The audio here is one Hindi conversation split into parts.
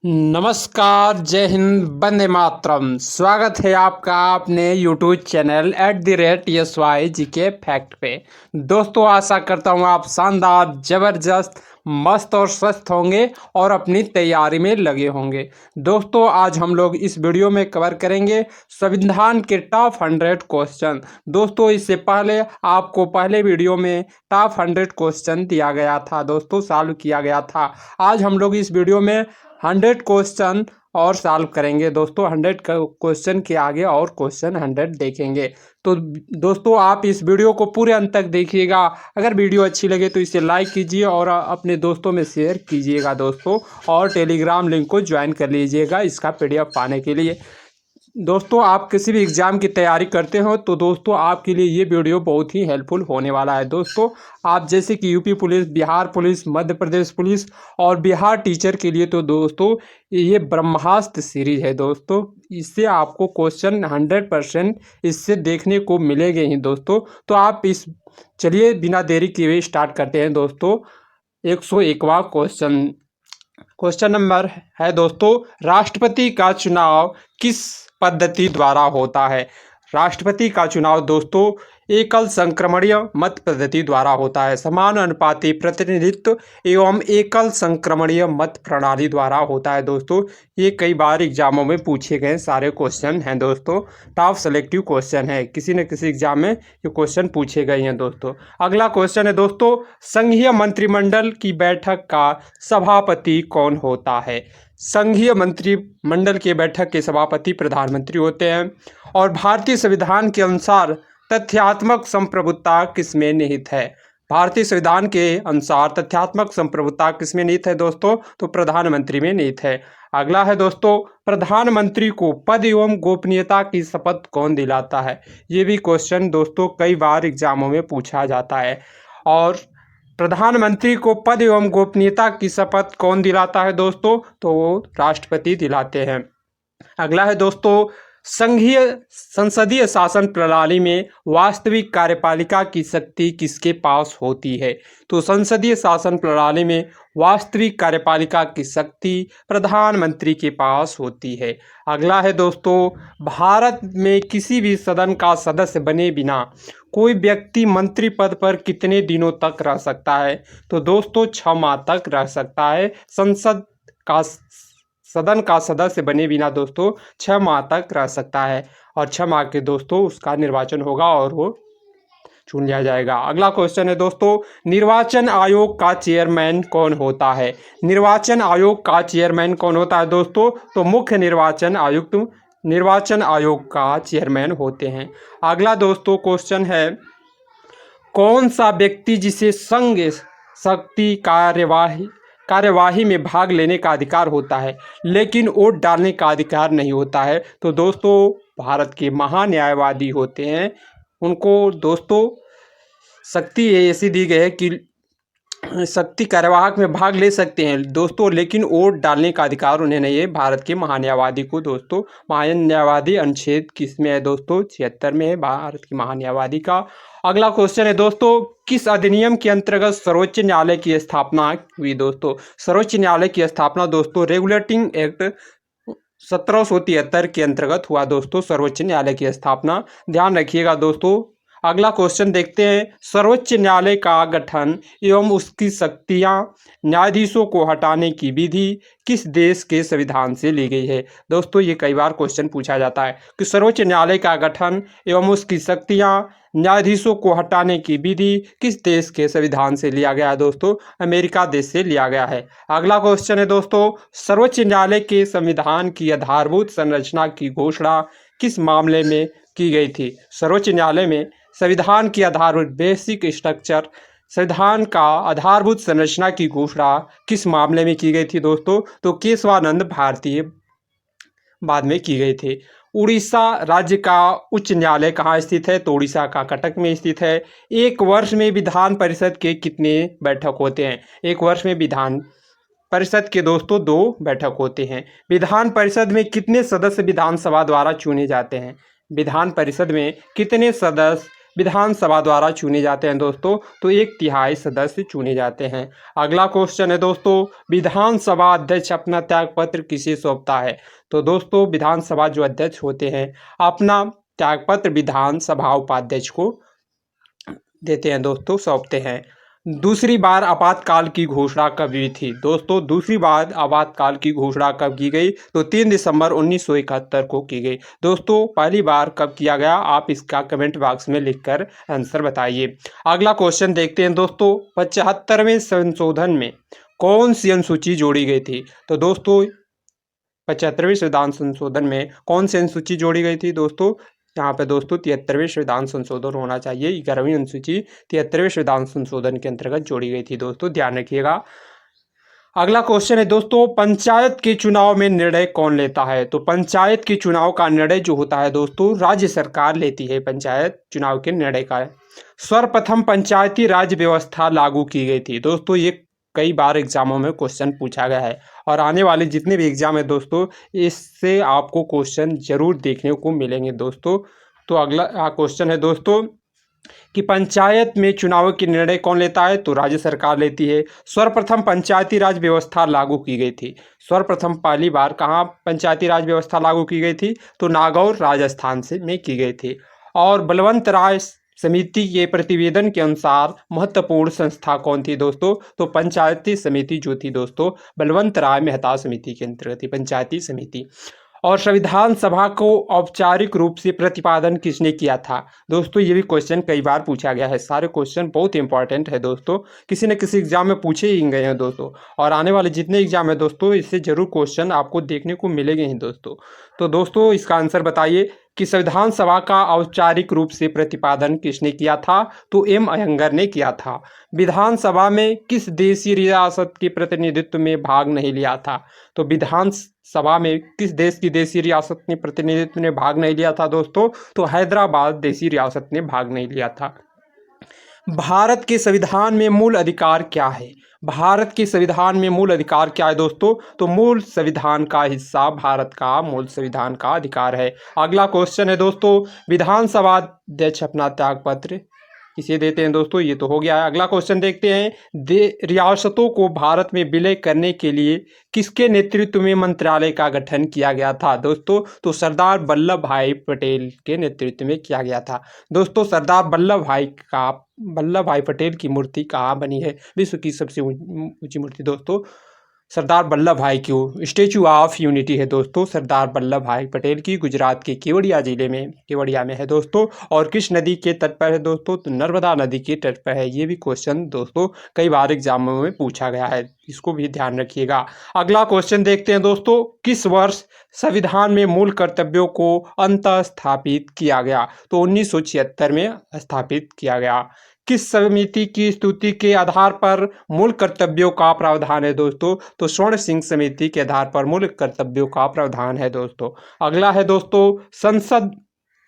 नमस्कार, जय हिंद, वंदे मातरम। स्वागत है आपका अपने YouTube channel @YSY GK fact पे। दोस्तों, आशा करता हूँ आप शानदार, ज़बरदस्त, मस्त और स्वस्थ होंगे और अपनी तैयारी में लगे होंगे। दोस्तों, आज हम लोग इस वीडियो में कवर करेंगे संविधान के टॉप 100 क्वेश्चन। दोस्तों, इससे पहले आपको पहले वीडियो में टॉप 100 क्वेश्चन दिया गया था, दोस्तों सॉल्व किया गया था। आज हम लोग इस वीडियो में 100 क्वेश्चन और सॉल्व करेंगे। दोस्तों, 100 क्वेश्चन के आगे और क्वेश्चन 100 देखेंगे। तो दोस्तों, आप इस वीडियो को पूरे अंत तक देखिएगा। अगर वीडियो अच्छी लगे तो इसे लाइक कीजिए और अपने दोस्तों में शेयर कीजिएगा दोस्तों, और टेलीग्राम लिंक को ज्वाइन कर लीजिएगा इसका PDF पाने के लिए। दोस्तों, आप किसी भी एग्ज़ाम की तैयारी करते हो तो दोस्तों आपके लिए ये वीडियो बहुत ही हेल्पफुल होने वाला है। दोस्तों, आप जैसे कि UP police, Bihar police, Madhya Pradesh police और बिहार टीचर के लिए तो दोस्तों ये ब्रह्मास्त्र सीरीज है। दोस्तों, इससे आपको क्वेश्चन 100% इससे देखने को मिलेंगे ही दोस्तों। तो आप चलिए बिना देरी किए हुए स्टार्ट करते हैं दोस्तों। 101वां क्वेश्चन नंबर है दोस्तों, राष्ट्रपति का चुनाव किस पद्धति द्वारा होता है? राष्ट्रपति का चुनाव दोस्तों एकल संक्रमणीय मत पद्धति द्वारा होता है। समानुपाती प्रतिनिधित्व एवं एकल संक्रमणीय मत प्रणाली द्वारा होता है। दोस्तों, ये कई बार एग्जामों में पूछे गए सारे क्वेश्चन हैं दोस्तों। टॉप सेलेक्टिव क्वेश्चन है, किसी न किसी एग्जाम में ये क्वेश्चन पूछे गए हैं दोस्तों। अगला क्वेश्चन है दोस्तों, संघीय मंत्रिमंडल की बैठक का सभापति कौन होता है? संघीय मंत्रिमंडल के बैठक के सभापति प्रधानमंत्री होते हैं। और भारतीय संविधान के अनुसार तथ्यात्मक संप्रभुता किसमें निहित है? भारतीय संविधान के अनुसार तथ्यात्मक संप्रभुता किसमें निहित है दोस्तों? तो प्रधानमंत्री में निहित है। अगला है दोस्तों, प्रधानमंत्री को पद एवं गोपनीयता की शपथ कौन दिलाता है? ये भी क्वेश्चन दोस्तों कई बार एग्जामों में पूछा जाता है। और प्रधानमंत्री को पद एवं गोपनीयता की शपथ कौन दिलाता है दोस्तों? तो वो राष्ट्रपति दिलाते हैं। अगला है दोस्तों, संसदीय शासन प्रणाली में वास्तविक कार्यपालिका की शक्ति किसके पास होती है? तो संसदीय शासन प्रणाली में वास्तविक कार्यपालिका की शक्ति प्रधानमंत्री के पास होती है। अगला है दोस्तों, भारत में किसी भी सदन का सदस्य बने बिना कोई व्यक्ति मंत्री पद पर कितने दिनों तक रह सकता है? तो दोस्तों 6 माह तक रह सकता है। सदन का सदस्य बने बिना दोस्तों 6 माह तक रह सकता है। और 6 माह के दोस्तों उसका निर्वाचन होगा और वो चुन लिया जाएगा। अगला क्वेश्चन है दोस्तों, निर्वाचन आयोग का चेयरमैन कौन होता है? निर्वाचन आयोग का चेयरमैन कौन होता है दोस्तों? तो मुख्य निर्वाचन आयुक्त निर्वाचन आयोग का चेयरमैन होते हैं। अगला दोस्तों क्वेश्चन है, कौन सा व्यक्ति जिसे संघ शक्ति कार्यवाही में भाग लेने का अधिकार होता है लेकिन वोट डालने का अधिकार नहीं होता है? तो दोस्तों भारत के महान्यायवादी होते हैं। उनको दोस्तों शक्ति ऐसी दी गई है कि शक्ति कार्यवाहक में भाग ले सकते हैं दोस्तों, लेकिन वोट डालने का अधिकार उन्हें नहीं है। भारत के महान्यायवादी को दोस्तों, महान्यायवादी अनुच्छेद किस में है दोस्तों? 76 में है भारत के महान्यायवादी का। अगला क्वेश्चन है दोस्तों, किस अधिनियम के अंतर्गत सर्वोच्च न्यायालय की स्थापना हुई दोस्तों? सर्वोच्च न्यायालय की स्थापना दोस्तों रेगुलेटिंग एक्ट 1773 के अंतर्गत हुआ दोस्तों, सर्वोच्च न्यायालय की स्थापना। ध्यान रखिएगा दोस्तों। अगला क्वेश्चन देखते हैं, सर्वोच्च न्यायालय का गठन एवं उसकी शक्तियां, न्यायाधीशों को हटाने की विधि किस देश के संविधान से ली गई है? दोस्तों ये कई बार क्वेश्चन पूछा जाता है कि सर्वोच्च न्यायालय का गठन एवं उसकी शक्तियां, न्यायाधीशों को हटाने की विधि किस देश के संविधान से लिया गया है दोस्तों? अमेरिका देश से लिया गया है। अगला क्वेश्चन है दोस्तों, सर्वोच्च न्यायालय के संविधान की आधारभूत संरचना की घोषणा किस मामले में की गई थी? सर्वोच्च न्यायालय में संविधान की आधारभूत बेसिक स्ट्रक्चर, संविधान का आधारभूत संरचना की घोषणा किस मामले में की गई थी दोस्तों? तो केशवानंद भारतीय बाद में की गई थी। उड़ीसा राज्य का उच्च न्यायालय कहाँ स्थित है? तो उड़ीसा का कटक में स्थित है। एक वर्ष में विधान परिषद के कितने बैठक होते हैं? एक वर्ष में विधान परिषद के दोस्तों 2 बैठक होते हैं। विधान परिषद में कितने सदस्य विधानसभा द्वारा चुने जाते हैं? विधान परिषद में कितने सदस्य विधानसभा द्वारा चुने जाते हैं दोस्तों? तो 1/3 सदस्य चुने जाते हैं। अगला क्वेश्चन है दोस्तों, विधानसभा अध्यक्ष अपना त्यागपत्र किसे सौंपता है? तो दोस्तों विधानसभा जो अध्यक्ष होते हैं अपना त्यागपत्र विधानसभा उपाध्यक्ष को देते हैं दोस्तों, सौंपते हैं। दूसरी बार आपातकाल की घोषणा कब हुई थी? दोस्तों दूसरी बार आपातकाल की घोषणा कब की गई? तो 3 दिसंबर 1971 को की गई। दोस्तों पहली बार कब किया गया? आप इसका कमेंट बॉक्स में लिखकर आंसर बताइए। अगला क्वेश्चन देखते हैं दोस्तों, 75वें संशोधन में कौन सी अनुसूची जोड़ी गई थी? तो दोस्तों 75वें संविधान संशोधन में कौन सी अनुसूची जोड़ी गई थी दोस्तों? यहाँ पे दोस्तों 73वें संविधान संशोधन होना चाहिए। 11वीं अनुसूची 73वें संविधान संशोधन के अंतर्गत जोड़ी गई थी दोस्तों, ध्यान रखिएगा। अगला क्वेश्चन है दोस्तों, पंचायत के चुनाव में निर्णय कौन लेता है? तो पंचायत के चुनाव का निर्णय जो होता है दोस्तों राज्य सरकार लेती है पंचायत चुनाव के निर्णय का। सर्वप्रथम पंचायती राज व्यवस्था लागू की गई थी। दोस्तों ये कई बार एग्जामों में क्वेश्चन पूछा गया है और आने वाले जितने भी एग्जाम है दोस्तों इससे आपको क्वेश्चन जरूर देखने को मिलेंगे दोस्तों। तो अगला क्वेश्चन है दोस्तों कि पंचायत में चुनाव के निर्णय कौन लेता है? तो राज्य सरकार लेती है। सर्वप्रथम पंचायती राज व्यवस्था लागू की गई थी। सर्वप्रथम पहली बार कहाँ पंचायती राज व्यवस्था लागू की गई थी? तो नागौर राजस्थान से में की गई थी। और बलवंत राय समिति के प्रतिवेदन के अनुसार महत्वपूर्ण संस्था कौन थी दोस्तों? तो पंचायती समिति जो थी दोस्तों बलवंत राय मेहता समिति के अंतर्गत थी पंचायती समिति। और संविधान सभा को औपचारिक रूप से प्रतिपादन किसने किया था? दोस्तों ये भी क्वेश्चन कई बार पूछा गया है। सारे क्वेश्चन बहुत इंपॉर्टेंट है दोस्तों, किसी न किसी एग्जाम में पूछे ही गए हैं दोस्तों और आने वाले जितने एग्जाम है दोस्तों इससे जरूर क्वेश्चन आपको देखने को मिलेंगे ही दोस्तों। तो दोस्तों इसका आंसर बताइए कि संविधान सभा का औपचारिक रूप से प्रतिपादन किसने किया था? तो एम अयंगर ने किया था। विधानसभा में किस देशी रियासत के प्रतिनिधित्व में भाग नहीं लिया था? तो विधान सभा में किस देश की देशी रियासत ने प्रतिनिधित्व ने भाग नहीं लिया था दोस्तों? तो हैदराबाद देशी रियासत ने भाग नहीं लिया था। भारत के संविधान में मूल अधिकार क्या है? भारत के संविधान में मूल अधिकार क्या है दोस्तों? तो मूल संविधान का हिस्सा भारत का मूल संविधान का अधिकार है। अगला क्वेश्चन है दोस्तों, विधानसभा अध्यक्ष अपना त्यागपत्र किसे देते हैं दोस्तों? ये तो हो गया है। अगला क्वेश्चन देखते हैं, रियासतों को भारत में विलय करने के लिए किसके नेतृत्व में मंत्रालय का गठन किया गया था दोस्तों? तो सरदार वल्लभ भाई पटेल के नेतृत्व में किया गया था। दोस्तों सरदार वल्लभ भाई पटेल की मूर्ति कहाँ बनी है? विश्व की सबसे ऊंची मूर्ति दोस्तों सरदार वल्लभ भाई की स्टेचू ऑफ यूनिटी है दोस्तों सरदार वल्लभ भाई पटेल की, गुजरात के केवड़िया जिले में केवड़िया में है दोस्तों। और किस नदी के तट पर है दोस्तों? तो नर्मदा नदी के तट पर है। ये भी क्वेश्चन दोस्तों कई बार एग्जामों में पूछा गया है, इसको भी ध्यान रखिएगा। अगला क्वेश्चन देखते हैं दोस्तों, किस वर्ष संविधान में मूल कर्तव्यों को अंतः स्थापित किया गया? तो 1976 में स्थापित किया गया। किस समिति की स्तुति के आधार पर मूल कर्तव्यों का प्रावधान है दोस्तों? तो स्वर्ण सिंह समिति के आधार पर मूल कर्तव्यों का प्रावधान है दोस्तों। अगला है दोस्तों, संसद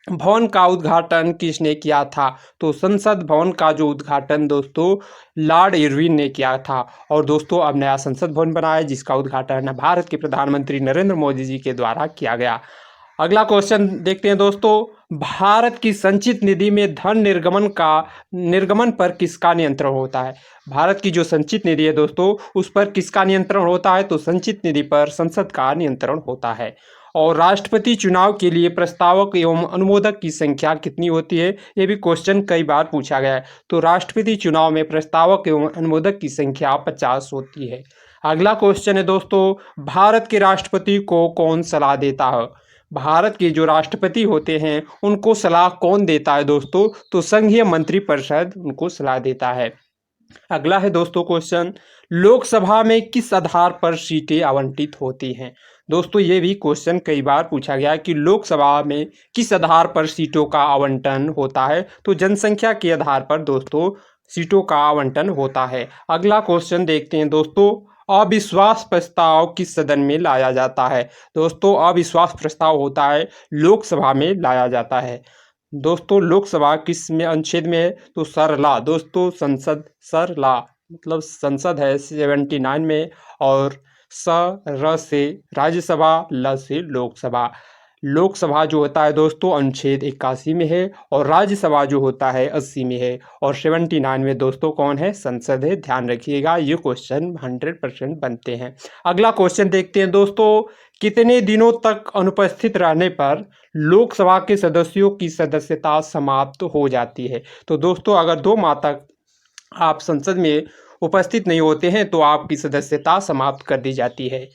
भवन का उद्घाटन किसने किया था? तो संसद भवन का जो उद्घाटन दोस्तों लॉर्ड इरविन ने किया था। और दोस्तों अब नया संसद भवन बना है जिसका उद्घाटन भारत के प्रधानमंत्री नरेंद्र मोदी जी के द्वारा किया गया। अगला क्वेश्चन देखते हैं दोस्तों, भारत की संचित निधि में धन निर्गमन पर किसका नियंत्रण होता है? भारत की जो संचित निधि है दोस्तों उस पर किसका नियंत्रण होता है? तो संचित निधि पर संसद का नियंत्रण होता है। और राष्ट्रपति चुनाव के लिए प्रस्तावक एवं अनुमोदक की संख्या कितनी होती है? ये भी क्वेश्चन कई बार पूछा गया है। तो राष्ट्रपति चुनाव में प्रस्तावक एवं अनुमोदक की संख्या 50 होती है। अगला क्वेश्चन है दोस्तों, भारत के राष्ट्रपति को कौन सलाह देता है? भारत के जो राष्ट्रपति होते हैं उनको सलाह कौन देता है दोस्तों? तो संघीय मंत्रिपरिषद उनको सलाह देता है। अगला है दोस्तों क्वेश्चन, लोकसभा में किस आधार पर सीटें आवंटित होती हैं? दोस्तों ये भी क्वेश्चन कई बार पूछा गया है कि लोकसभा में किस आधार पर सीटों का आवंटन होता है? तो जनसंख्या के आधार पर दोस्तों सीटों का आवंटन होता है। अगला क्वेश्चन देखते हैं दोस्तों, अविश्वास प्रस्ताव किस सदन में लाया जाता है? दोस्तों अविश्वास प्रस्ताव होता है लोकसभा में लाया जाता है। दोस्तों लोकसभा किस में अनुच्छेद में है? तो सरला दोस्तों संसद सरला मतलब संसद है 79 में। और स र से राज्यसभा, ल से लोकसभा। लोकसभा जो होता है दोस्तों अनुच्छेद 81 में है, और राज्यसभा जो होता है 80 में है, और 79 में दोस्तों कौन है, संसद है। ध्यान रखिएगा, ये क्वेश्चन 100% बनते हैं। अगला क्वेश्चन देखते हैं दोस्तों, कितने दिनों तक अनुपस्थित रहने पर लोकसभा के सदस्यों की सदस्यता समाप्त हो जाती है। तो दोस्तों अगर 2 माह तक आप संसद में उपस्थित नहीं होते हैं तो आपकी सदस्यता समाप्त कर दी जाती है।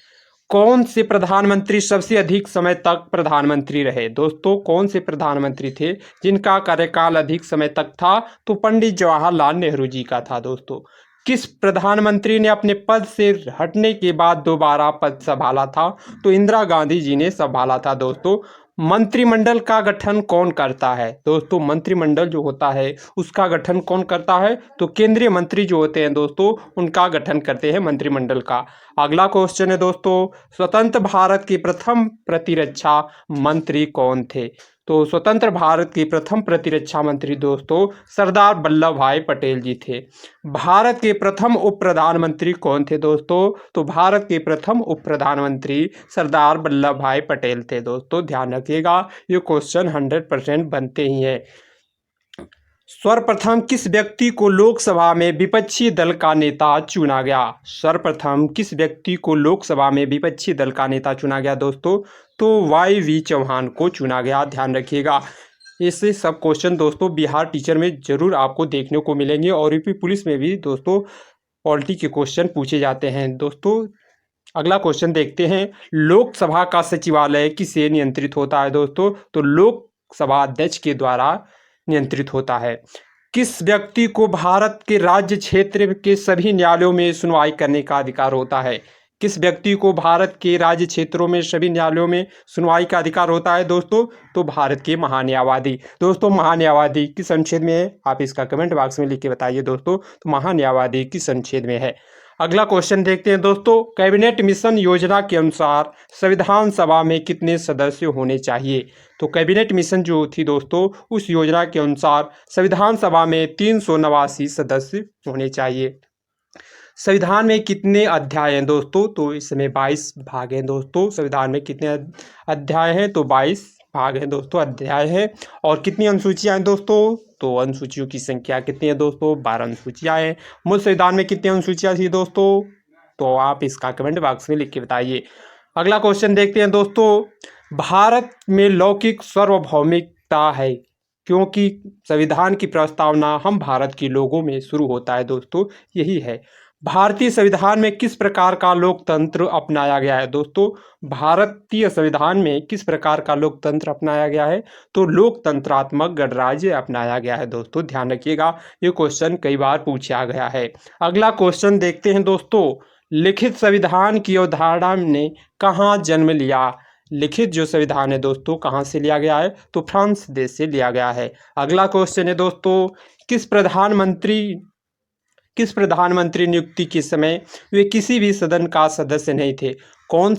कौन से प्रधानमंत्री सबसे अधिक समय तक प्रधानमंत्री रहे। दोस्तों कौन से प्रधानमंत्री थे जिनका कार्यकाल अधिक समय तक था, तो पंडित जवाहरलाल नेहरू जी का था। दोस्तों किस प्रधानमंत्री ने अपने पद से हटने के बाद दोबारा पद संभाला था, तो इंदिरा गांधी जी ने संभाला था। दोस्तों मंत्रिमंडल का गठन कौन करता है। दोस्तों मंत्रिमंडल जो होता है उसका गठन कौन करता है, तो केंद्रीय मंत्री जो होते हैं दोस्तों उनका गठन करते हैं मंत्रिमंडल का। अगला क्वेश्चन है दोस्तों, स्वतंत्र भारत के प्रथम प्रतिरक्षा मंत्री कौन थे। तो स्वतंत्र भारत के प्रथम प्रतिरक्षा मंत्री दोस्तों सरदार वल्लभ भाई पटेल जी थे। भारत के प्रथम उप प्रधानमंत्री कौन थे दोस्तों, तो भारत के प्रथम उप प्रधानमंत्री सरदार वल्लभ भाई पटेल थे। दोस्तों ध्यान रखिएगा, ये क्वेश्चन 100% बनते ही हैं। सर्वप्रथम किस व्यक्ति को लोकसभा में विपक्षी दल का नेता चुना गया। सर्वप्रथम किस व्यक्ति को लोकसभा में विपक्षी दल का नेता चुना गया दोस्तों, तो YV चौहान को चुना गया। ध्यान रखिएगा, ऐसे सब क्वेश्चन दोस्तों बिहार टीचर में जरूर आपको देखने को मिलेंगे, और यूपी पुलिस में भी दोस्तों पॉलिटी के क्वेश्चन पूछे जाते हैं। दोस्तों अगला क्वेश्चन देखते हैं, लोकसभा का सचिवालय किसे नियंत्रित होता है। दोस्तों तो लोकसभा अध्यक्ष के द्वारा नियंत्रित होता है। किस व्यक्ति को भारत के राज्य क्षेत्र के सभी न्यायालयों में सुनवाई करने का अधिकार होता है। किस व्यक्ति को भारत के राज्य क्षेत्रों में सभी न्यायालयों में सुनवाई का अधिकार होता है दोस्तों, तो भारत के महान्यायवादी। दोस्तों महान्यायवादी किस अनुच्छेद में है, आप इसका कमेंट बॉक्स में लिख के बताइए दोस्तों, तो महान्यायवादी किस अनुच्छेद में है। अगला क्वेश्चन देखते हैं दोस्तों, कैबिनेट मिशन योजना के अनुसार संविधान सभा में कितने सदस्य होने चाहिए। तो कैबिनेट मिशन जो थी दोस्तों उस योजना के अनुसार संविधान सभा में 389 सदस्य होने चाहिए। संविधान में कितने अध्याय हैं दोस्तों, तो इसमें 22 भाग हैं दोस्तों। संविधान में कितने अध्याय हैं, तो 22 भाग हैं दोस्तों, अध्याय हैं। और कितनी अनुसूचियां हैं दोस्तों, तो अनुसूचियों की संख्या कितनी है दोस्तों, 12 अनुसूचियां हैं। मूल संविधान में कितनी अनुसूचियां थी दोस्तों, तो आप इसका कमेंट बॉक्स में लिख के बताइए। अगला क्वेश्चन देखते हैं दोस्तों, भारत में लौकिक सार्वभौमिकता है क्योंकि संविधान की प्रस्तावना हम भारत के लोगों में शुरू होता है। दोस्तों यही है। भारतीय संविधान में किस प्रकार का लोकतंत्र अपनाया गया है। दोस्तों भारतीय संविधान में किस प्रकार का लोकतंत्र अपनाया गया है, तो लोकतंत्रात्मक गणराज्य अपनाया गया है। दोस्तों ध्यान रखिएगा, ये क्वेश्चन कई बार पूछा गया है। अगला क्वेश्चन देखते हैं दोस्तों, लिखित संविधान की अवधारणा ने कहाँ जन्म लिया। लिखित जो संविधान है दोस्तों कहाँ से लिया गया है, तो फ्रांस देश से लिया गया है। अगला क्वेश्चन है दोस्तों, किस प्रधानमंत्री नियुक्ति के समय वे किसी भी सदन का सदस्य नहीं थे। कौन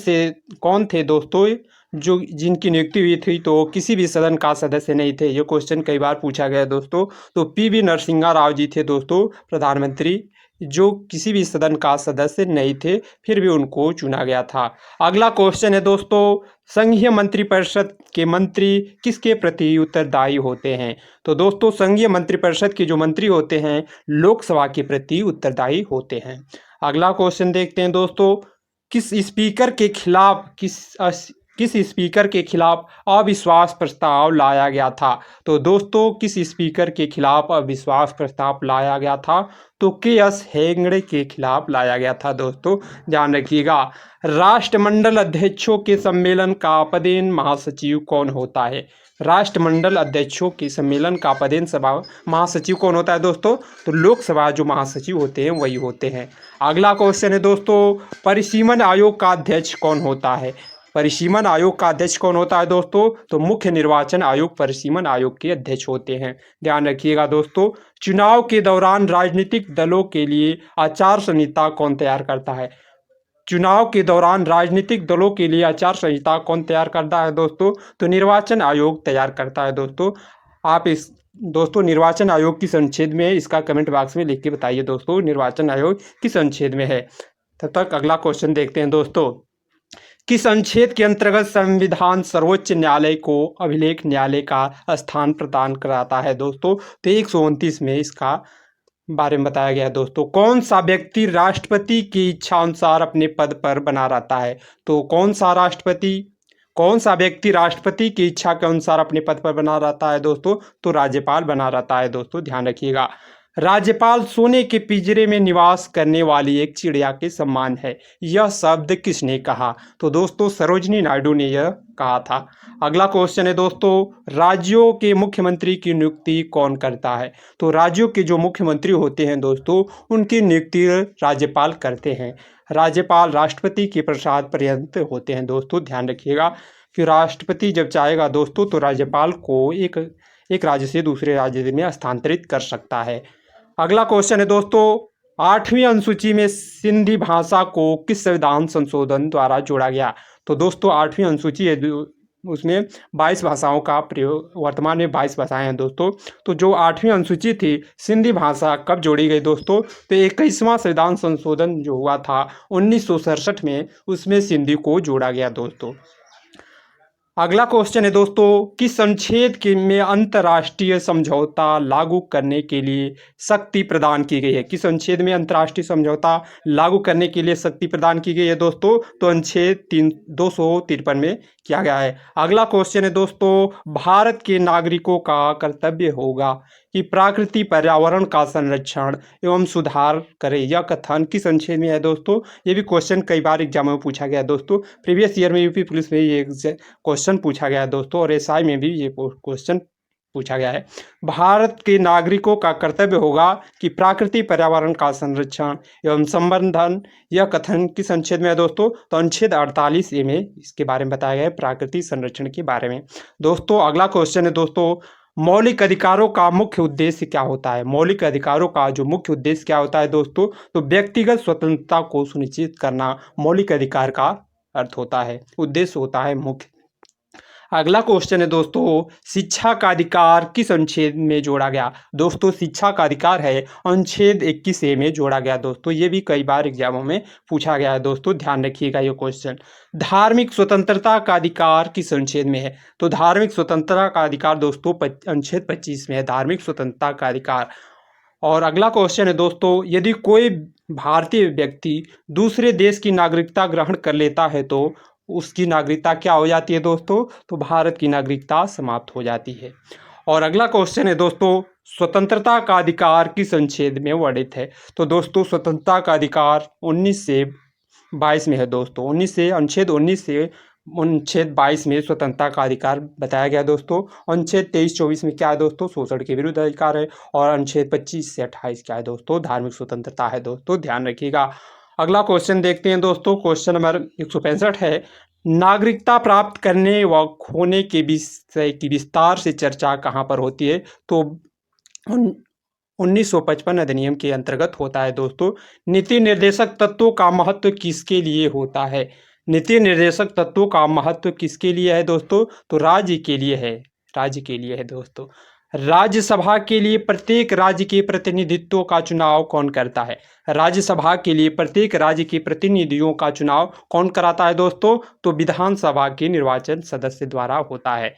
थे दोस्तों जो जिनकी नियुक्ति हुई थी तो किसी भी सदन का सदस्य नहीं थे। ये क्वेश्चन कई बार पूछा गया दोस्तों, तो PV नरसिम्हा राव जी थे दोस्तों प्रधानमंत्री, जो किसी भी सदन का सदस्य नहीं थे, फिर भी उनको चुना गया था। अगला क्वेश्चन है दोस्तों, संघीय मंत्रिपरिषद के मंत्री किसके प्रति उत्तरदायी होते हैं। तो दोस्तों संघीय मंत्रिपरिषद के जो मंत्री होते हैं लोकसभा के प्रति उत्तरदायी होते हैं। अगला क्वेश्चन देखते हैं दोस्तों, किस स्पीकर के खिलाफ अविश्वास प्रस्ताव लाया गया था। तो दोस्तों किस स्पीकर के खिलाफ अविश्वास प्रस्ताव लाया गया था, तो KS हेगड़े के खिलाफ लाया गया था। दोस्तों ध्यान रखिएगा, राष्ट्रमंडल अध्यक्षों के सम्मेलन का पदेन महासचिव कौन होता है। राष्ट्रमंडल अध्यक्षों के सम्मेलन का पदेन सभा महासचिव कौन होता है दोस्तों, तो लोकसभा जो महासचिव होते हैं वही होते हैं। अगला क्वेश्चन है दोस्तों, परिसीमन आयोग का अध्यक्ष कौन होता है। परिसीमन आयोग का अध्यक्ष कौन होता है दोस्तों, तो मुख्य निर्वाचन आयोग परिसीमन आयोग के अध्यक्ष होते हैं। ध्यान रखिएगा दोस्तों, चुनाव के दौरान राजनीतिक दलों के लिए आचार संहिता कौन तैयार करता है। चुनाव के दौरान राजनीतिक दलों के लिए आचार संहिता कौन तैयार करता है दोस्तों, तो निर्वाचन आयोग तैयार करता है। दोस्तों निर्वाचन आयोग किस अनुच्छेद में है, इसका कमेंट बॉक्स में लिख के बताइए दोस्तों, निर्वाचन आयोग किस अनुच्छेद में है। तब तक अगला क्वेश्चन देखते हैं दोस्तों, किस अनुच्छेद के अंतर्गत संविधान सर्वोच्च न्यायालय को अभिलेख न्यायालय का स्थान प्रदान कराता है दोस्तों? तो 129 में इसका बारे में बताया गया है दोस्तों। कौन सा व्यक्ति राष्ट्रपति की इच्छा अनुसार अपने पद पर बना रहता है? तो कौन सा व्यक्ति राष्ट्रपति की इच्छा के अनुसार अपने पद पर बना रहता है दोस्तों? तो राज्यपाल बना रहता है दोस्तों, ध्यान रखिएगा। राज्यपाल सोने के पिंजरे में निवास करने वाली एक चिड़िया के समान है, यह शब्द किसने कहा? तो दोस्तों सरोजिनी नायडू ने यह कहा था। अगला क्वेश्चन है दोस्तों, राज्यों के मुख्यमंत्री की नियुक्ति कौन करता है? तो राज्यों के जो मुख्यमंत्री होते हैं दोस्तों, उनकी नियुक्ति राज्यपाल करते हैं। राज्यपाल राष्ट्रपति के प्रसाद पर्यंत होते हैं दोस्तों, ध्यान रखिएगा। फिर राष्ट्रपति जब चाहेगा दोस्तों तो राज्यपाल को एक राज्य से दूसरे राज्य में स्थानांतरित कर सकता है। अगला क्वेश्चन है दोस्तों, 8वीं अनुसूची में सिंधी भाषा को किस संविधान संशोधन द्वारा जोड़ा गया? तो दोस्तों 8वीं अनुसूची है, उसमें 22 भाषाओं का प्रयोग, वर्तमान में 22 भाषाएं हैं दोस्तों। तो जो 8वीं अनुसूची थी सिंधी भाषा कब जोड़ी गई दोस्तों? तो 21वां संविधान संशोधन जो हुआ था 1967 में, उसमें सिंधी को जोड़ा गया दोस्तों। अगला क्वेश्चन है दोस्तों, किस अनुच्छेद के में अंतर्राष्ट्रीय समझौता लागू करने के लिए शक्ति प्रदान की गई है? किस अनुच्छेद में अंतर्राष्ट्रीय समझौता लागू करने के लिए शक्ति प्रदान की गई है दोस्तों? तो अनुच्छेद 253 में किया गया है। अगला क्वेश्चन है दोस्तों, भारत के नागरिकों का कर्तव्य होगा कि प्रकृति पर्यावरण का संरक्षण एवं सुधार करे, यह कथन किस अनुच्छेद में है दोस्तों? ये भी क्वेश्चन कई बार एग्जाम में पूछा गया है दोस्तों। प्रीवियस ईयर में यूपी पुलिस में ये क्वेश्चन पूछा गया है दोस्तों, और एसआई में भी ये क्वेश्चन पूछा गया है। भारत के नागरिकों का कर्तव्य होगा कि प्राकृतिक पर्यावरण का संरक्षण एवं संवर्धन, यह कथन किस अनुच्छेद में है दोस्तों? तो अनुच्छेद 48A में इसके बारे में बताया गया है, प्राकृतिक संरक्षण के बारे में दोस्तों। अगला क्वेश्चन है दोस्तों, मौलिक अधिकारों का मुख्य उद्देश्य क्या होता है? मौलिक अधिकारों का जो मुख्य उद्देश्य क्या होता है दोस्तों? तो व्यक्तिगत स्वतंत्रता को सुनिश्चित करना मौलिक अधिकार का अर्थ होता है, उद्देश्य होता है मुख्य। अगला क्वेश्चन है दोस्तों, शिक्षा का अधिकार किस अनुच्छेद में जोड़ा गया? दोस्तों शिक्षा का अधिकार है अनुच्छेद 21A में जोड़ा गया दोस्तों। ये भी कई बार एग्जामों में पूछा गया है दोस्तों, ध्यान रखिएगा ये क्वेश्चन। धार्मिक स्वतंत्रता का अधिकार किस अनुच्छेद में है? तो धार्मिक स्वतंत्रता का अधिकार दोस्तों अनुच्छेद 25 में है, धार्मिक स्वतंत्रता का अधिकार। और अगला क्वेश्चन है दोस्तों, यदि कोई भारतीय व्यक्ति दूसरे देश की नागरिकता ग्रहण कर लेता है तो उसकी नागरिकता क्या हो जाती है दोस्तों? तो भारत की नागरिकता समाप्त हो जाती है। और अगला क्वेश्चन है दोस्तों, स्वतंत्रता का अधिकार किस अनुच्छेद में वर्णित है? तो दोस्तों स्वतंत्रता का अधिकार 19 से 22 में है दोस्तों। अनुच्छेद 19 से अनुच्छेद 22 में स्वतंत्रता का अधिकार बताया गया दोस्तों। अनुच्छेद 23-24 में क्या है दोस्तों? शोषण के विरुद्ध अधिकार है। और अनुच्छेद 25 से 28 क्या है दोस्तों? धार्मिक स्वतंत्रता है दोस्तों, ध्यान रखिएगा। अगला क्वेश्चन देखते हैं दोस्तों, क्वेश्चन नंबर 165 है, नागरिकता प्राप्त करने व खोने के विषय की विस्तार से चर्चा कहाँ पर होती है? तो 1955 अधिनियम के अंतर्गत होता है दोस्तों। नीति निर्देशक तत्वों का महत्व किसके लिए होता है? नीति निर्देशक तत्वों का महत्व किसके लिए है दोस्तों? तो राज्य के लिए है, राज्य के लिए है दोस्तों। राज्यसभा के लिए प्रत्येक राज्य के प्रतिनिधित्व का चुनाव कौन करता है? राज्यसभा के लिए प्रत्येक राज्य के प्रतिनिधियों का चुनाव कौन कराता है दोस्तों? तो विधानसभा के निर्वाचन सदस्य द्वारा होता है।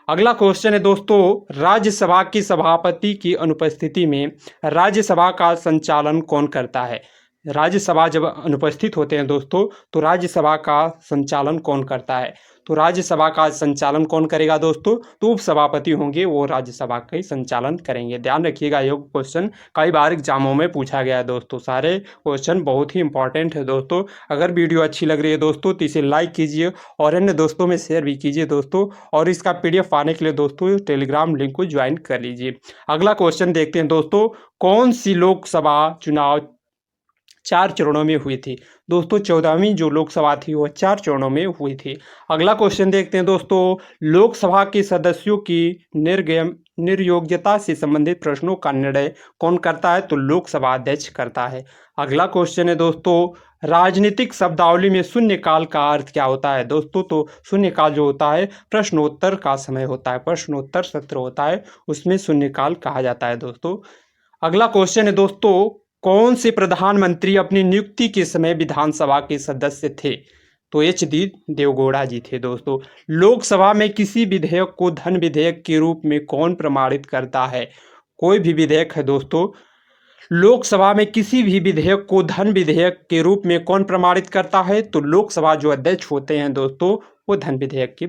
अगला क्वेश्चन है दोस्तों, राज्यसभा के सभापति की अनुपस्थिति में राज्यसभा का संचालन कौन करता है? राज्यसभा जब अनुपस्थित होते हैं दोस्तों तो राज्यसभा का संचालन कौन करता है? तो राज्यसभा का संचालन कौन करेगा दोस्तों? तो उपसभापति होंगे, वो राज्यसभा का ही संचालन करेंगे। ध्यान रखिएगा, ये क्वेश्चन कई बार एग्जामों में पूछा गया है दोस्तों। सारे क्वेश्चन बहुत ही इंपॉर्टेंट है दोस्तों। अगर वीडियो अच्छी लग रही है दोस्तों तो इसे लाइक कीजिए और अन्य दोस्तों में शेयर भी कीजिए दोस्तों। और इसका PDF पाने के लिए दोस्तों टेलीग्राम लिंक को ज्वाइन कर लीजिए। अगला क्वेश्चन देखते हैं दोस्तों, कौन सी लोकसभा चुनाव 4 चरणों में हुई थी? दोस्तों 14वीं जो लोकसभा थी वो 4 चरणों में हुई थी। अगला क्वेश्चन देखते हैं दोस्तों, लोकसभा के सदस्यों की निर्योग्यता से संबंधित प्रश्नों का निर्णय कौन करता है? तो लोकसभा अध्यक्ष करता है। अगला क्वेश्चन है दोस्तों, राजनीतिक शब्दावली में शून्यकाल का अर्थ क्या होता है? दोस्तों तो शून्यकाल जो होता है प्रश्नोत्तर का समय होता है, प्रश्नोत्तर सत्र होता है, उसमें शून्यकाल कहा जाता है दोस्तों। अगला क्वेश्चन है दोस्तों, कौन से प्रधानमंत्री अपनी नियुक्ति के समय विधानसभा के सदस्य थे? तो एच.डी. देवगौड़ा जी थे दोस्तों। लोकसभा में किसी विधेयक को धन विधेयक के रूप में कौन प्रमाणित करता है? कोई भी विधेयक है दोस्तों, लोकसभा में किसी भी विधेयक को धन विधेयक के रूप में कौन प्रमाणित करता है? तो लोकसभा जो अध्यक्ष होते हैं दोस्तों, वो धन विधेयक की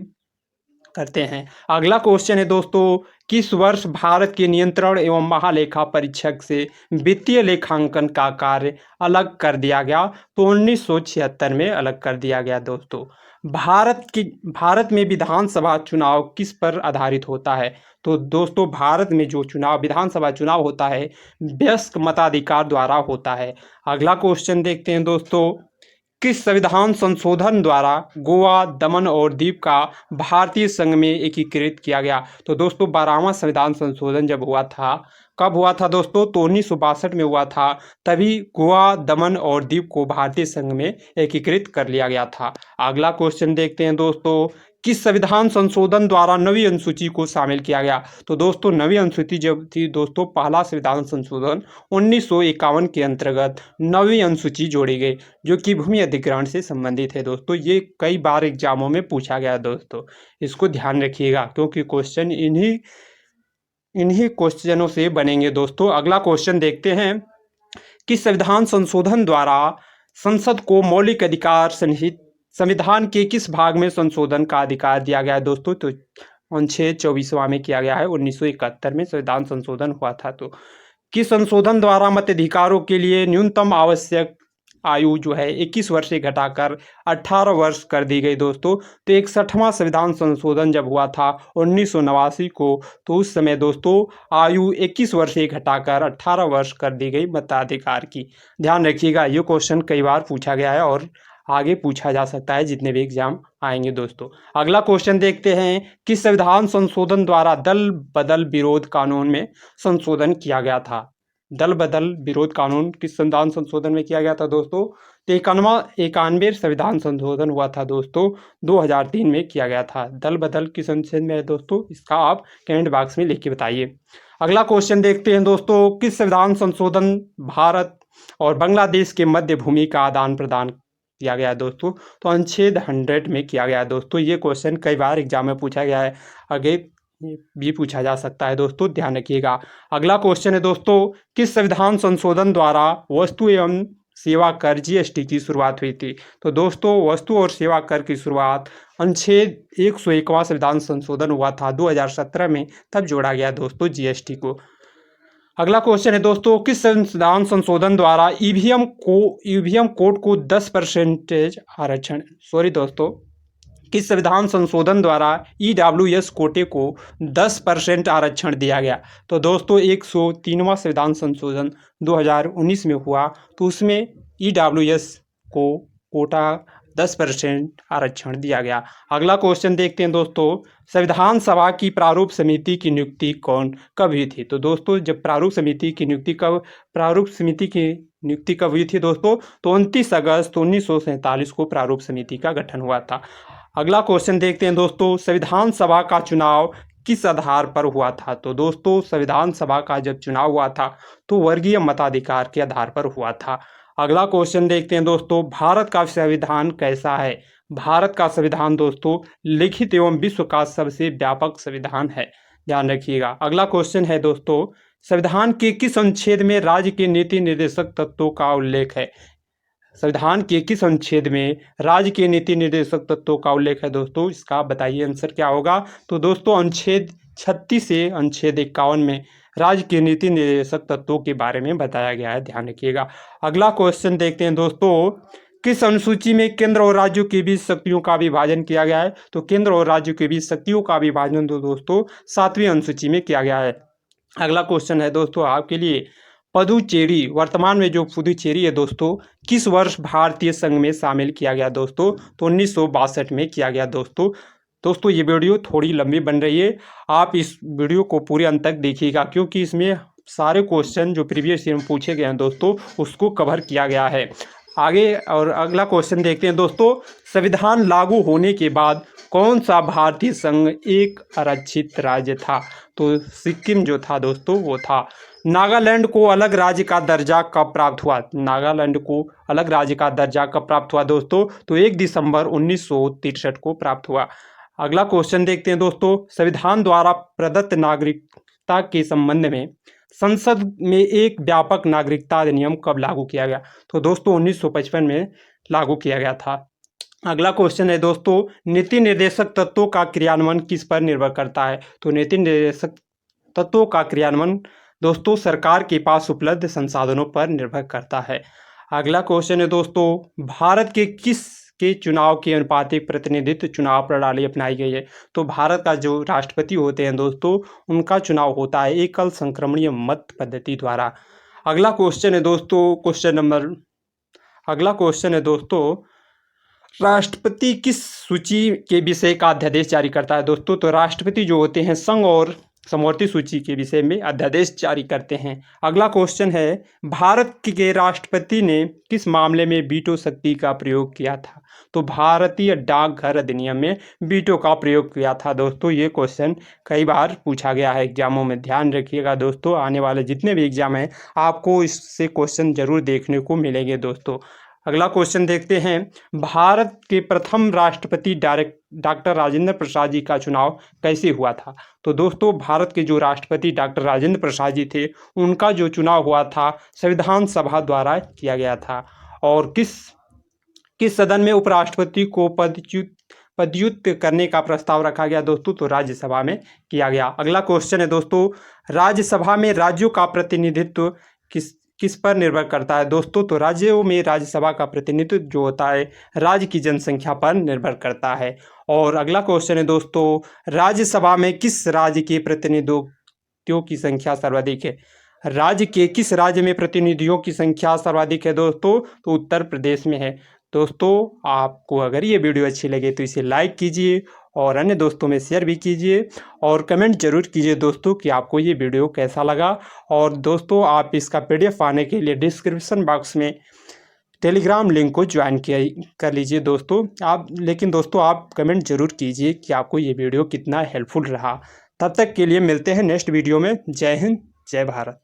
करते हैं। अगला क्वेश्चन है दोस्तों, किस वर्ष भारत के नियंत्रण एवं महालेखा परीक्षक से वित्तीय लेखांकन का कार्य अलग कर दिया गया? तो 1976 में अलग कर दिया गया दोस्तों। भारत में विधानसभा चुनाव किस पर आधारित होता है? तो दोस्तों भारत में जो चुनाव विधानसभा चुनाव होता है वयस्क मताधिकार द्वारा होता है। अगला क्वेश्चन देखते हैं दोस्तों, किस संविधान संशोधन द्वारा गोवा, दमन और दीव का भारतीय संघ में एकीकृत किया गया? तो दोस्तों 12वां संविधान संशोधन जब हुआ था, कब हुआ था दोस्तों? तो 1962 में हुआ था। तभी गोवा, दमन और दीव को भारतीय संघ में एकीकृत कर लिया गया था। अगला क्वेश्चन देखते हैं दोस्तों, किस संविधान संशोधन द्वारा नवीं अनुसूची को शामिल किया गया? तो दोस्तों नवीं अनुसूची जब थी दोस्तों, पहला संविधान संशोधन 1951 के अंतर्गत नवीं अनुसूची जोड़ी गई, जो कि भूमि अधिग्रहण से संबंधित है दोस्तों। ये कई बार एग्जामों में पूछा गया दोस्तों, इसको ध्यान रखिएगा क्योंकि क्वेश्चन इन्हीं क्वेश्चनों से बनेंगे दोस्तों। अगला क्वेश्चन देखते हैं, किस संविधान संशोधन द्वारा संसद को मौलिक अधिकार सहित संविधान के किस भाग में संशोधन का अधिकार दिया गया है दोस्तों? तो अनुच्छेद 24वां में किया गया है। 1971 में संविधान संशोधन हुआ था। तो किस संशोधन द्वारा मताधिकारों के लिए न्यूनतम आवश्यक आयु जो है 21 वर्ष से घटाकर 18 वर्ष कर दी गई दोस्तों? तो 61वां संविधान संशोधन जब हुआ था 1989 को, तो उस समय दोस्तों आयु 21 वर्ष से घटाकर 18 वर्ष कर दी गई मताधिकार की। ध्यान रखिएगा, ये क्वेश्चन कई बार पूछा गया है और आगे पूछा जा सकता है जितने भी एग्जाम आएंगे दोस्तों। अगला क्वेश्चन देखते हैं, किस संविधान संशोधन द्वारा दल बदल विरोध कानून में संशोधन किया गया था? दल बदल विरोध कानून किस संविधान संशोधन में किया गया था दोस्तों? तो 91 संविधान संशोधन हुआ था दोस्तों, 2003 में किया गया था। दल बदल किस अनुच्छेद में है दोस्तों? इसका आप कमेंट बॉक्स में लिख के बताइए। अगला क्वेश्चन देखते हैं दोस्तों, किस संविधान संशोधन भारत और बांग्लादेश के मध्य भूमि का आदान प्रदान किया गया है दोस्तों? तो अनुच्छेद 100 में किया गया है दोस्तों। ये क्वेश्चन कई बार एग्जाम में पूछा गया है, आगे भी पूछा जा सकता है दोस्तों, ध्यान रखिएगा। अगला क्वेश्चन है दोस्तों, किस संविधान संशोधन द्वारा वस्तु एवं सेवा कर जीएसटी की शुरुआत हुई थी? तो दोस्तों वस्तु और सेवा कर की शुरुआत अनुच्छेद 101वां संविधान संशोधन हुआ था 2017 में, तब जोड़ा गया दोस्तों जीएसटी को। अगला क्वेश्चन है दोस्तों, किस संविधान संशोधन द्वारा ईवीएम कोड को 10% आरक्षण किस संविधान संशोधन द्वारा ईडब्ल्यूएस कोटे को 10% आरक्षण दिया गया? तो दोस्तों 103वां संविधान संशोधन 2019 में हुआ, तो उसमें ईडब्ल्यूएस को कोटा 10% आरक्षण दिया गया। अगला क्वेश्चन देखते हैं दोस्तों, संविधान सभा की प्रारूप समिति की नियुक्ति कब हुई थी? तो दोस्तों जब प्रारूप समिति की नियुक्ति कब हुई थी दोस्तों? तो 29 अगस्त 1947 को प्रारूप समिति का गठन हुआ था। अगला क्वेश्चन देखते हैं दोस्तों, संविधान सभा का चुनाव किस आधार पर हुआ था? तो दोस्तों संविधान सभा का जब चुनाव हुआ था तो वर्गीय मताधिकार के आधार पर हुआ था। अगला क्वेश्चन देखते हैं दोस्तों, भारत का संविधान कैसा है? भारत का संविधान दोस्तों लिखित एवं विश्व का सबसे व्यापक संविधान है, ध्यान रखिएगा। अगला क्वेश्चन है दोस्तों, संविधान के किस अनुच्छेद में राज्य के नीति निर्देशक तत्वों का उल्लेख है? संविधान के किस अनुच्छेद में राज्य के नीति निर्देशक तत्वों का उल्लेख है दोस्तों? इसका बताइए आंसर क्या होगा? तो दोस्तों अनुच्छेद 36 से अनुच्छेद 51 में राज्य के नीति निर्देशक तत्वों के बारे में बताया गया है, ध्यान रखिएगा। अगला क्वेश्चन देखते हैं दोस्तों, किस अनुसूची में केंद्र और राज्यों के बीच शक्तियों का विभाजन किया गया है? तो केंद्र और राज्यों के बीच शक्तियों का विभाजन तो दोस्तों 7वीं अनुसूची में किया गया है। अगला क्वेश्चन है दोस्तों आपके लिए, पुदुचेरी वर्तमान में जो पुदुचेरी है दोस्तों किस वर्ष भारतीय संघ में शामिल किया गया दोस्तों? तो 1962 में किया गया दोस्तों ये वीडियो थोड़ी लंबी बन रही है, आप इस वीडियो को पूरे अंत तक देखिएगा क्योंकि इसमें सारे क्वेश्चन जो प्रीवियस ईयर में पूछे गए हैं दोस्तों उसको कवर किया गया है। आगे और अगला क्वेश्चन देखते हैं दोस्तों, संविधान लागू होने के बाद कौन सा भारतीय संघ एक आरक्षित राज्य था? तो सिक्किम जो था दोस्तों वो था। नागालैंड को अलग राज्य का दर्जा कब प्राप्त हुआ? नागालैंड को अलग राज्य का दर्जा कब प्राप्त हुआ दोस्तों? तो 1 दिसंबर 1963 को प्राप्त हुआ। अगला क्वेश्चन देखते हैं दोस्तों, संविधान द्वारा प्रदत्त नागरिकता के संबंध में संसद में एक व्यापक नागरिकता अधिनियम कब लागू किया गया? तो दोस्तों 1955 में लागू किया गया था। अगला क्वेश्चन है दोस्तों, नीति निर्देशक तत्वों का क्रियान्वयन किस पर निर्भर करता है? तो नीति निर्देशक तत्वों का क्रियान्वयन दोस्तों सरकार के पास उपलब्ध संसाधनों पर निर्भर करता है। अगला क्वेश्चन है दोस्तों, भारत के किस के चुनाव के अनुपातिक प्रतिनिधित्व चुनाव प्रणाली अपनाई गई है? तो भारत का जो राष्ट्रपति होते हैं दोस्तों, उनका चुनाव होता है एकल संक्रमणीय मत पद्धति द्वारा। अगला क्वेश्चन है दोस्तों, अगला क्वेश्चन है दोस्तों, राष्ट्रपति किस सूची के विषय का अध्यादेश जारी करता है? दोस्तों तो राष्ट्रपति जो होते हैं संघ और समवर्ती सूची के विषय में अध्यादेश जारी करते हैं। अगला क्वेश्चन है, भारत के राष्ट्रपति ने किस मामले में वीटो शक्ति का प्रयोग किया था? तो भारतीय डाकघर अधिनियम में वीटो का प्रयोग किया था। दोस्तों ये क्वेश्चन कई बार पूछा गया है एग्जामों में, ध्यान रखिएगा दोस्तों, आने वाले जितने भी एग्जाम हैं आपको इससे क्वेश्चन जरूर देखने को मिलेंगे दोस्तों। अगला क्वेश्चन देखते हैं, भारत के प्रथम राष्ट्रपति डॉक्टर राजेंद्र प्रसाद जी का चुनाव कैसे हुआ था? तो दोस्तों भारत के जो राष्ट्रपति डॉक्टर राजेंद्र प्रसाद जी थे, उनका जो चुनाव हुआ था संविधान सभा द्वारा किया गया था। और किस सदन में उपराष्ट्रपति को पदच्युत करने का प्रस्ताव रखा गया? दोस्तों तो राज्यसभा में किया गया। अगला क्वेश्चन है दोस्तों, राज्यसभा में राज्यों का प्रतिनिधित्व किस पर निर्भर करता है? दोस्तों तो राज्यों में राज्यसभा का प्रतिनिधित्व जो होता है राज्य की जनसंख्या पर निर्भर करता है। और अगला क्वेश्चन है दोस्तों, राज्यसभा में किस राज्य के प्रतिनिधियों की संख्या सर्वाधिक है? राज्य के किस राज्य में प्रतिनिधियों की संख्या सर्वाधिक है? दोस्तों तो उत्तर प्रदेश में है। दोस्तों आपको अगर ये वीडियो अच्छी लगे तो इसे लाइक कीजिए और अन्य दोस्तों में शेयर भी कीजिए और कमेंट जरूर कीजिए दोस्तों कि आपको ये वीडियो कैसा लगा। और दोस्तों आप इसका PDF पाने के लिए डिस्क्रिप्शन बॉक्स में टेलीग्राम लिंक को ज्वाइन कर लीजिए दोस्तों। लेकिन दोस्तों आप कमेंट जरूर कीजिए कि आपको ये वीडियो कितना हेल्पफुल रहा। तब तक के लिए मिलते हैं नेक्स्ट वीडियो में। जय हिंद, जय भारत।